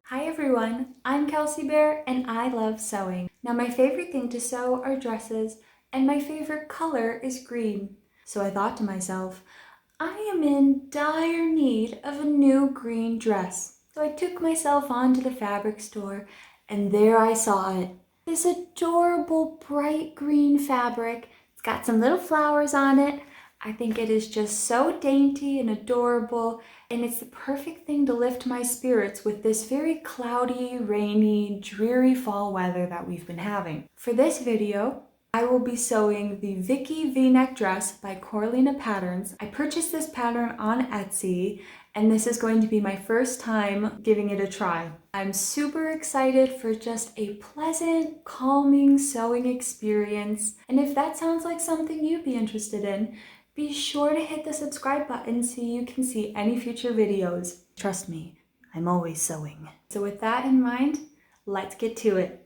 Hi everyone, I'm Kelsey-Bear and I love sewing. Now my favorite thing to sew are dresses and my favorite color is green. So I thought to myself, I am in dire need of a new green dress. So I took myself onto the fabric store and there I saw it. This adorable bright green fabric. It's got some little flowers on it. I think it is just so dainty and adorable, and it's the perfect thing to lift my spirits with this very cloudy, rainy, dreary fall weather that we've been having. For this video, I will be sewing the Vicky V-neck dress by Coralina Patterns. I purchased this pattern on Etsy, and this is going to be my first time giving it a try. I'm super excited for just a pleasant, calming sewing experience, and if that sounds like something you'd be interested in, be sure to hit the subscribe button so you can see any future videos. Trust me, I'm always sewing. So with that in mind, let's get to it.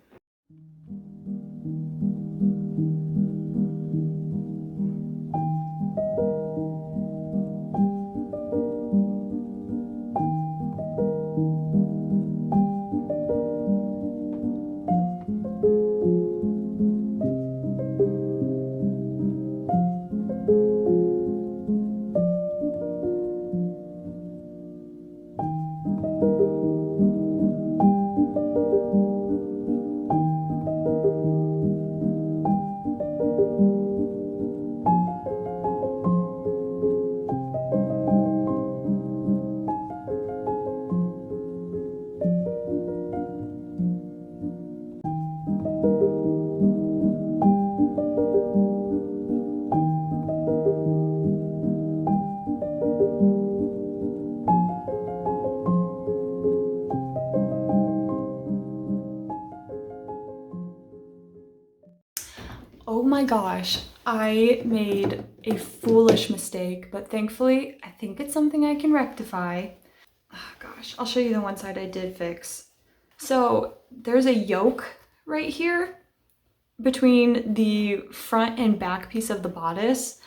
Oh my gosh, I made a foolish mistake, but thankfully I think it's something I can rectify. Oh gosh, I'll show you the one side I did fix. So there's a yoke right here between the front and back piece of the bodice.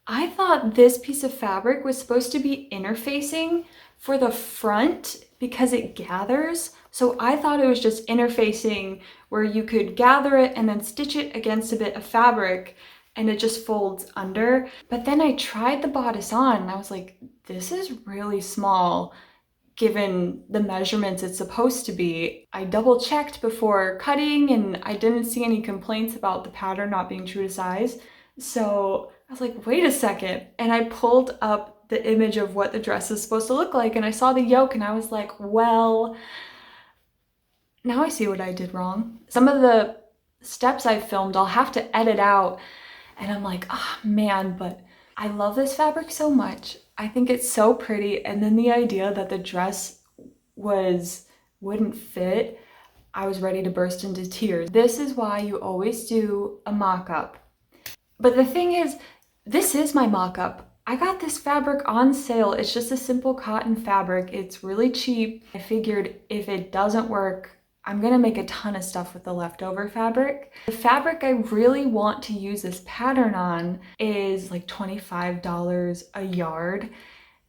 I thought this piece of fabric was supposed to be interfacing for the front because it gathers. So I thought it was just interfacing where you could gather it and then stitch it against a bit of fabric and it just folds under. But then I tried the bodice on and I was like, this is really small given the measurements it's supposed to be. I double checked before cutting and I didn't see any complaints about the pattern not being true to size. So I was like, wait a second. And I pulled up the image of what the dress is supposed to look like and I saw the yoke and I was like, well, now I see what I did wrong. Some of the steps I filmed, I'll have to edit out and I'm like, oh man, but I love this fabric so much. I think it's so pretty. And then the idea that the dress wouldn't fit, I was ready to burst into tears. This is why you always do a mock-up. But the thing is, this is my mock-up. I got this fabric on sale. It's just a simple cotton fabric. It's really cheap. I figured if it doesn't work, I'm gonna make a ton of stuff with the leftover fabric. The fabric I really want to use this pattern on is like $25 a yard.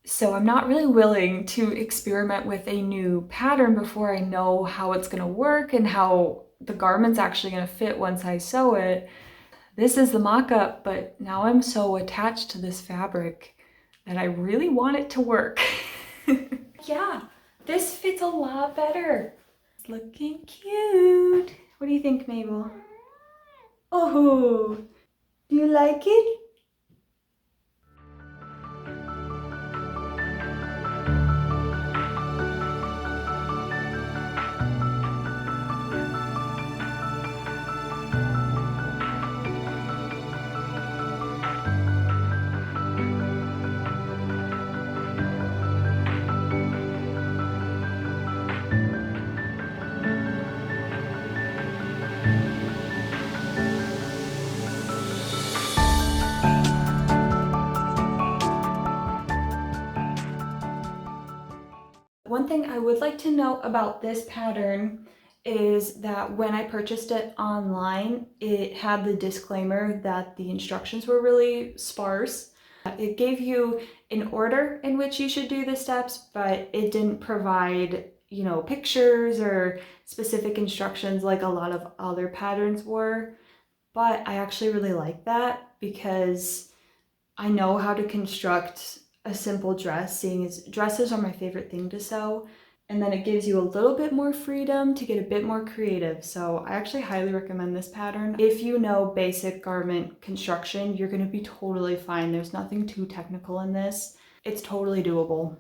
So I'm not really willing to experiment with a new pattern before I know how it's gonna work and how the garment's actually gonna fit once I sew it. This is the mock-up, but now I'm so attached to this fabric that I really want it to work. Yeah, this fits a lot better. It's looking cute. What do you think, Mabel? Oh, do you like it? One thing I would like to note about this pattern is that when I purchased it online, it had the disclaimer that the instructions were really sparse. It gave you an order in which you should do the steps, but it didn't provide, you know, pictures or specific instructions like a lot of other patterns were. But I actually really like that because I know how to construct a simple dress, seeing as dresses are my favorite thing to sew. And then it gives you a little bit more freedom to get a bit more creative. So I actually highly recommend this pattern. If you know basic garment construction, you're gonna be totally fine. There's nothing too technical in this. It's totally doable.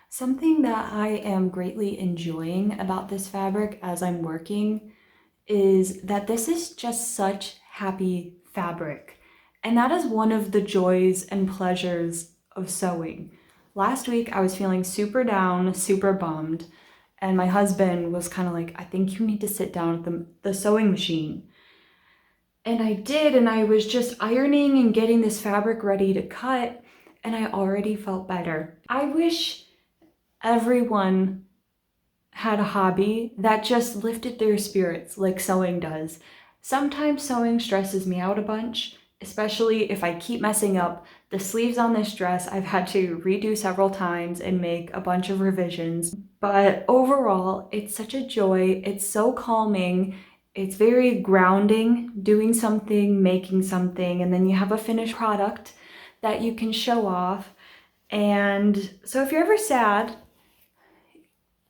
Something that I am greatly enjoying about this fabric as I'm working is that this is just such happy fabric. And that is one of the joys and pleasures of sewing. Last week I was feeling super down, super bummed, and my husband was kind of like, I think you need to sit down at the sewing machine. And I did, and I was just ironing and getting this fabric ready to cut, and I already felt better. I wish everyone had a hobby that just lifted their spirits like sewing does. Sometimes sewing stresses me out a bunch, especially if I keep messing up. The sleeves on this dress I've had to redo several times and make a bunch of revisions. But overall, it's such a joy. It's so calming. It's very grounding, doing something, making something, and then you have a finished product that you can show off. And so if you're ever sad,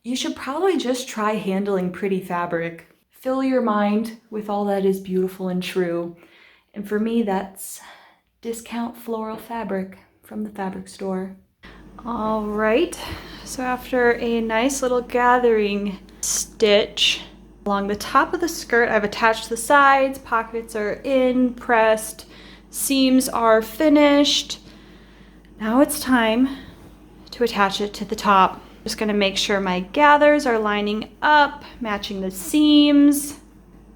you should probably just try handling pretty fabric. Fill your mind with all that is beautiful and true. And for me, that's discount floral fabric from the fabric store. All right, so after a nice little gathering stitch along the top of the skirt, I've attached the sides, pockets are in, pressed, seams are finished. Now it's time to attach it to the top. Just gonna make sure my gathers are lining up, matching the seams,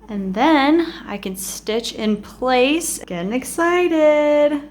and then I can stitch in place. Getting excited.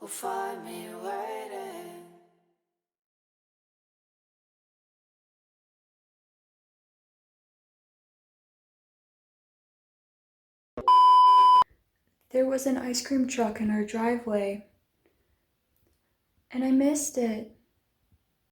will find me waiting. There was an ice cream truck in our driveway, and I missed it.